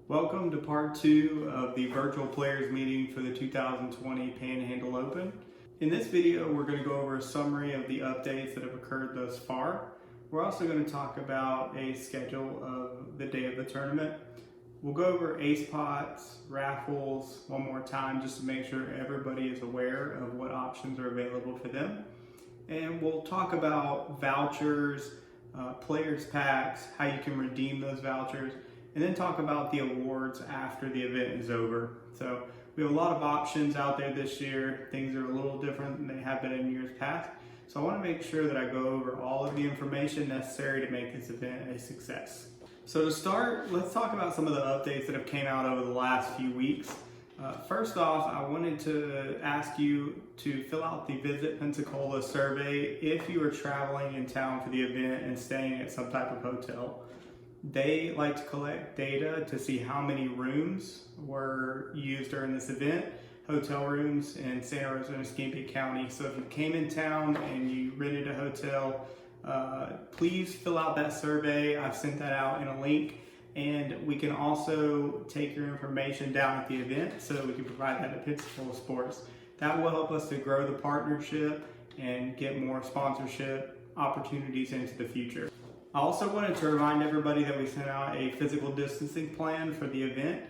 Welcome to part 2 of the virtual players meeting for the 2020 Panhandle Open. In this video, we're going to go over a summary of the updates that have occurred thus far. We're also going to talk about a schedule of the day of the tournament. We'll go over ace pots, raffles one more time just to make sure everybody is aware of what options are available for them. And we'll talk about vouchers, players packs, how you can redeem those vouchers, and then talk about the awards after the event is over. So we have a lot of options out there this year. Things are a little different than they have been in years past. So I want to make sure that I go over all of the information necessary to make this event a success. So to start, let's talk about some of the updates that have came out over the last few weeks. First off, I wanted to ask you to fill out the Visit Pensacola survey if you are traveling in town for the event and staying at some type of hotel. They like to collect data to see how many rooms were used during this event, hotel rooms in Santa Rosa and Escambia County. So if you came in town and you rented a hotel, please fill out that survey. I've sent that out in a link, and we can also take your information down at the event so that we can provide that at Pensacola Sports. That will help us to grow the partnership and get more sponsorship opportunities into the future. I also wanted to remind everybody that we sent out a physical distancing plan for the event.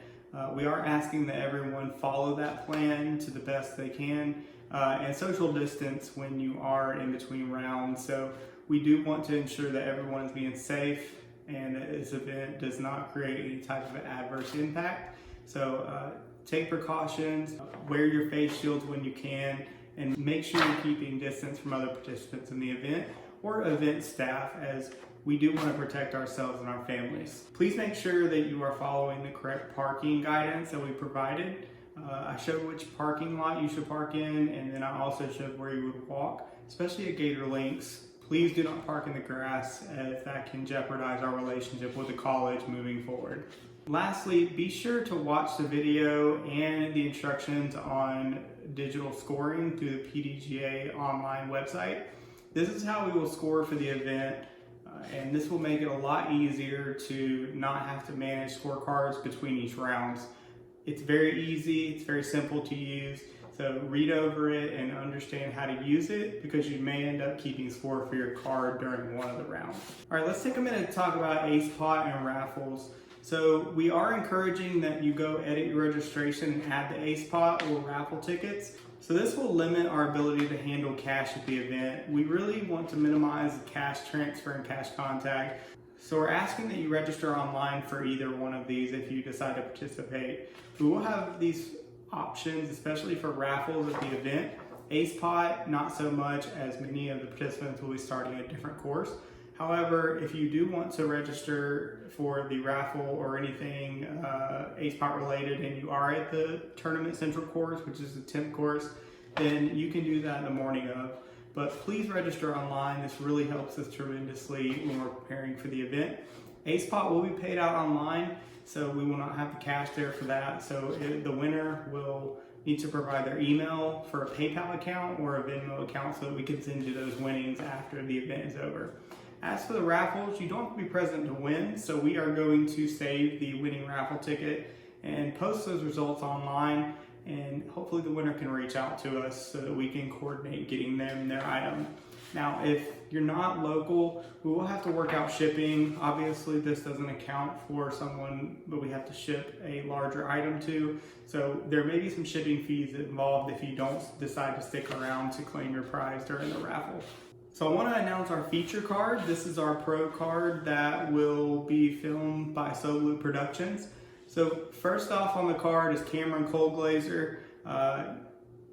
We are asking that everyone follow that plan to the best they can and social distance when you are in between rounds. So we do want to ensure that everyone is being safe and that this event does not create any type of adverse impact. So take precautions, wear your face shields when you can, and make sure you're keeping distance from other participants in the event or event staff, as we do want to protect ourselves and our families. Please make sure that you are following the correct parking guidance that we provided. I showed which parking lot you should park in, and then I also showed where you would walk, especially at Gator Links. Please do not park in the grass, as that can jeopardize our relationship with the college moving forward. Lastly, be sure to watch the video and the instructions on digital scoring through the PDGA online website. This is how we will score for the event. And this will make it a lot easier to not have to manage scorecards between each rounds. It's very easy, it's very simple to use, so read over it and understand how to use it, because you may end up keeping score for your card during one of the rounds. All right, let's take a minute to talk about ace pot and raffles. So we are encouraging that you go edit your registration and add the ace pot or raffle tickets. So this will limit our ability to handle cash at the event. We really want to minimize cash transfer and cash contact. So we're asking that you register online for either one of these if you decide to participate. We will have these options, especially for raffles at the event. Ace pot, not so much, as many of the participants will be starting a different course. However, if you do want to register for the raffle or anything ace pot related, and you are at the Tournament Central course, which is the 10th course, then you can do that in the morning of. But please register online. This really helps us tremendously when we're preparing for the event. Ace pot will be paid out online, so we will not have the cash there for that. So the winner will need to provide their email for a PayPal account or a Venmo account so that we can send you those winnings after the event is over. As for the raffles, you don't have to be present to win, so we are going to save the winning raffle ticket and post those results online, and hopefully the winner can reach out to us so that we can coordinate getting them their item. Now, if you're not local, we will have to work out shipping. Obviously, this doesn't account for someone that we have to ship a larger item to, so there may be some shipping fees involved if you don't decide to stick around to claim your prize during the raffle. So I want to announce our feature card. This is our pro card that will be filmed by Solu Productions. So first off on the card is Cameron Colglazer.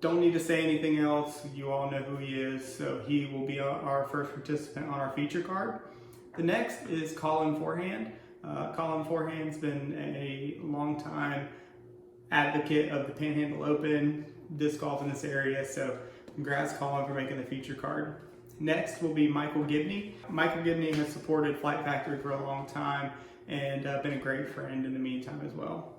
Don't need to say anything else. You all know who he is. So he will be our first participant on our feature card. The next is Colin Forehand. Colin Forehand's been a long time advocate of the Panhandle Open, disc golf in this area. So congrats, Colin, for making the feature card. Next will be Michael Gibney. Michael Gibney has supported Flight Factory for a long time and been a great friend in the meantime as well.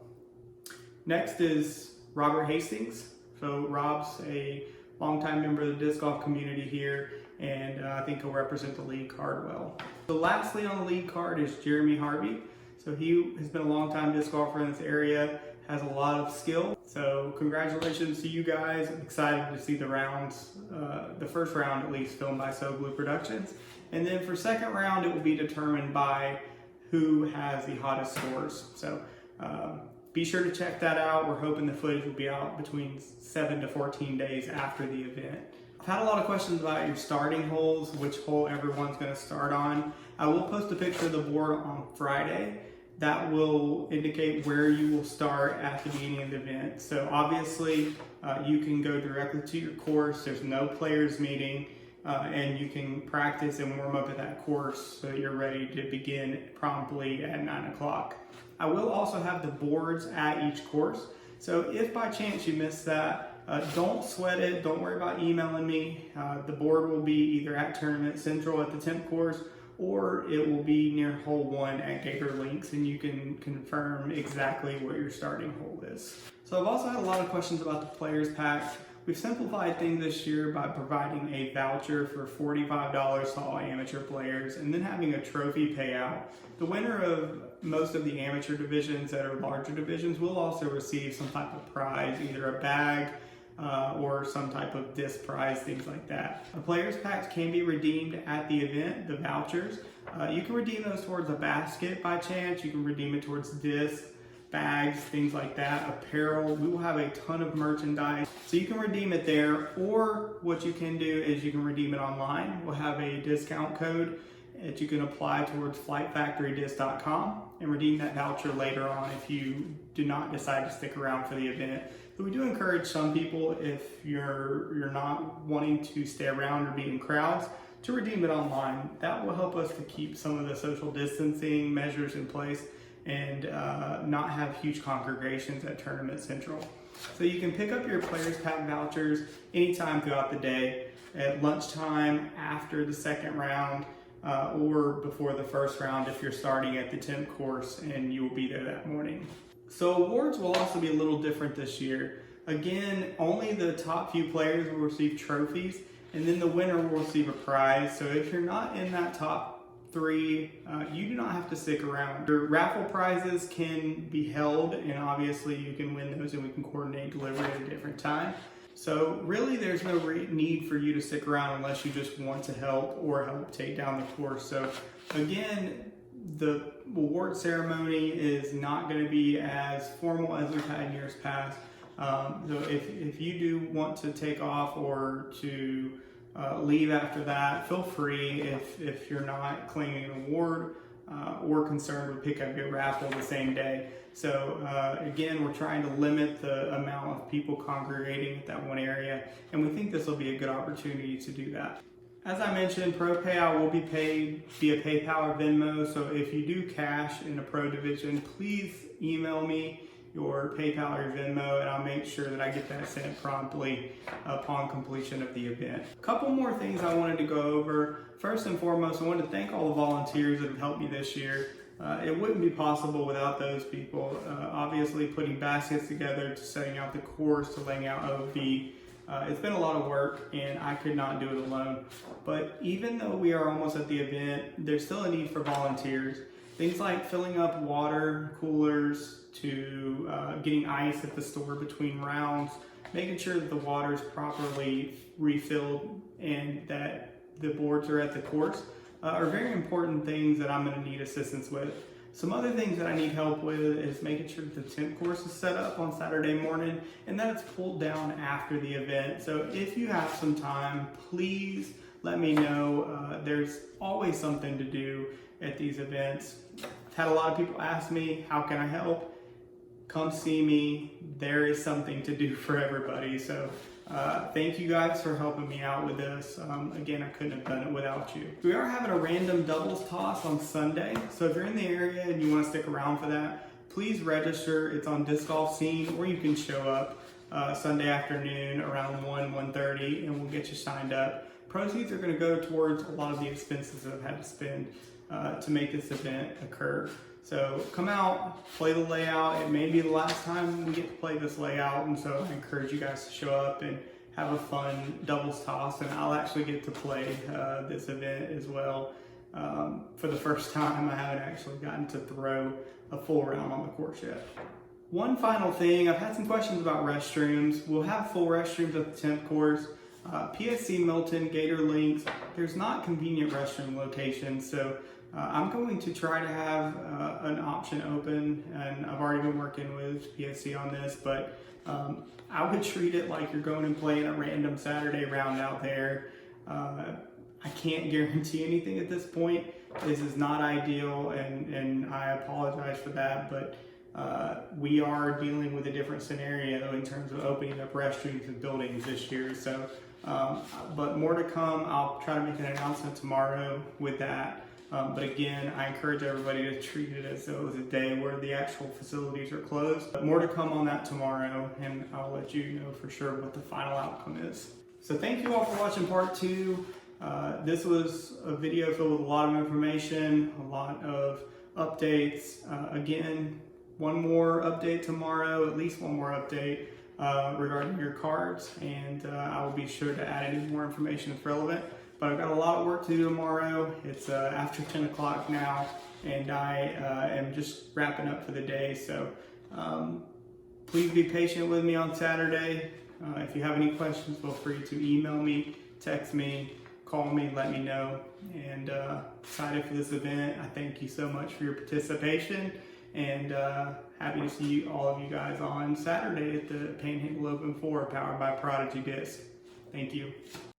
Next is Robert Hastings. So Rob's a longtime member of the disc golf community here, and I think he'll represent the lead card well. So lastly on the lead card is Jeremy Harvey. So he has been a long time disc golfer in this area, has a lot of skill. So congratulations to you guys. I'm excited to see the rounds, the first round at least, filmed by So Blue Productions. And then for second round, it will be determined by who has the hottest scores. So be sure to check that out. We're hoping the footage will be out between 7 to 14 days after the event. I've had a lot of questions about your starting holes, which hole everyone's going to start on. I will post a picture of the board on Friday. That will indicate where you will start at the beginning of the event. So obviously you can go directly to your course. There's no players meeting, and you can practice and warm up at that course so that you're ready to begin promptly at 9 o'clock. I will also have the boards at each course. So if by chance you miss that, don't sweat it. Don't worry about emailing me. The board will be either at Tournament Central at the 10th course, or it will be near hole 1 at Gator Links, and you can confirm exactly what your starting hole is. So I've also had a lot of questions about the players pack. We've simplified things this year by providing a voucher for $45 to all amateur players and then having a trophy payout. The winner of most of the amateur divisions that are larger divisions will also receive some type of prize, either a bag or some type of disc prize, things like that. The players packs can be redeemed at the event, the vouchers. You can redeem those towards a basket by chance. You can redeem it towards discs, bags, things like that, apparel. We will have a ton of merchandise, so you can redeem it there, or what you can do is you can redeem it online. We'll have a discount code that you can apply towards flightfactorydisc.com and redeem that voucher later on if you do not decide to stick around for the event. But we do encourage some people, if you're not wanting to stay around or be in crowds, to redeem it online. That will help us to keep some of the social distancing measures in place and not have huge congregations at Tournament Central. So you can pick up your players pack vouchers anytime throughout the day, at lunchtime, after the second round, or before the first round if you're starting at the 10th course and you will be there that morning. So awards will also be a little different this year. Again, only the top few players will receive trophies, and then the winner will receive a prize. So if you're not in that top 3, you do not have to stick around. Your raffle prizes can be held, and obviously you can win those and we can coordinate delivery at a different time. So really there's no need for you to stick around unless you just want to help or help take down the course. So again, the award ceremony is not going to be as formal as we've had in years past. So if you do want to take off or to leave after that, feel free. If you're not claiming an award or concerned with pick up your raffle the same day. So again, we're trying to limit the amount of people congregating at that one area, and we think this will be a good opportunity to do that. As I mentioned, pro payout will be paid via PayPal or Venmo. So if you do cash in a pro division, please email me your PayPal or your Venmo, and I'll make sure that I get that sent promptly upon completion of the event. A couple more things I wanted to go over. First and foremost, I want to thank all the volunteers that have helped me this year. It wouldn't be possible without those people. Obviously, putting baskets together, to setting out the course, to laying out OB. It's been a lot of work, and I could not do it alone. But even though we are almost at the event, there's still a need for volunteers. Things like filling up water coolers, to getting ice at the store between rounds, making sure that the water is properly refilled and that the boards are at the course are very important things that I'm going to need assistance with. Some other things that I need help with is making sure that the 10th course is set up on Saturday morning and that it's pulled down after the event. So if you have some time, please let me know. There's always something to do at these events. I've had a lot of people ask me, how can I help? Come see me. There is something to do for everybody. So thank you guys for helping me out with this. Again, I couldn't have done it without you. We are having a random doubles toss on Sunday. So if you're in the area and you want to stick around for that, please register. It's on Disc Golf Scene, or you can show up Sunday afternoon around 1:30 and we'll get you signed up. Proceeds are going to go towards a lot of the expenses that I've had to spend to make this event occur. So come out, play the layout. It may be the last time we get to play this layout, and so I encourage you guys to show up and have a fun doubles toss, and I'll actually get to play this event as well. for the first time, I haven't actually gotten to throw a full round on the course yet. One final thing, I've had some questions about restrooms. We'll have full restrooms at the 10th course. PSC Milton, Gator Links, there's not convenient restroom locations, so I'm going to try to have an option open, and I've already been working with PSC on this, but I would treat it like you're going and playing a random Saturday round out there. I can't guarantee anything at this point. This is not ideal, and I apologize for that, but we are dealing with a different scenario in terms of opening up restrooms and buildings this year. So, but more to come. I'll try to make an announcement tomorrow with that. But again, I encourage everybody to treat it as though it was a day where the actual facilities are closed. But more to come on that tomorrow, and I'll let you know for sure what the final outcome is. So thank you all for watching part 2. This was a video filled with a lot of information, a lot of updates. Again, one more update tomorrow, at least one more update regarding your cards, and I will be sure to add any more information that's relevant. But I've got a lot of work to do tomorrow. It's after 10 o'clock now, and I am just wrapping up for the day. So please be patient with me on Saturday. If you have any questions, feel free to email me, text me, call me, let me know. And excited for this event. I thank you so much for your participation, and happy to see all of you guys on Saturday at the Panhandle Open 4 powered by Prodigy Disc. Thank you.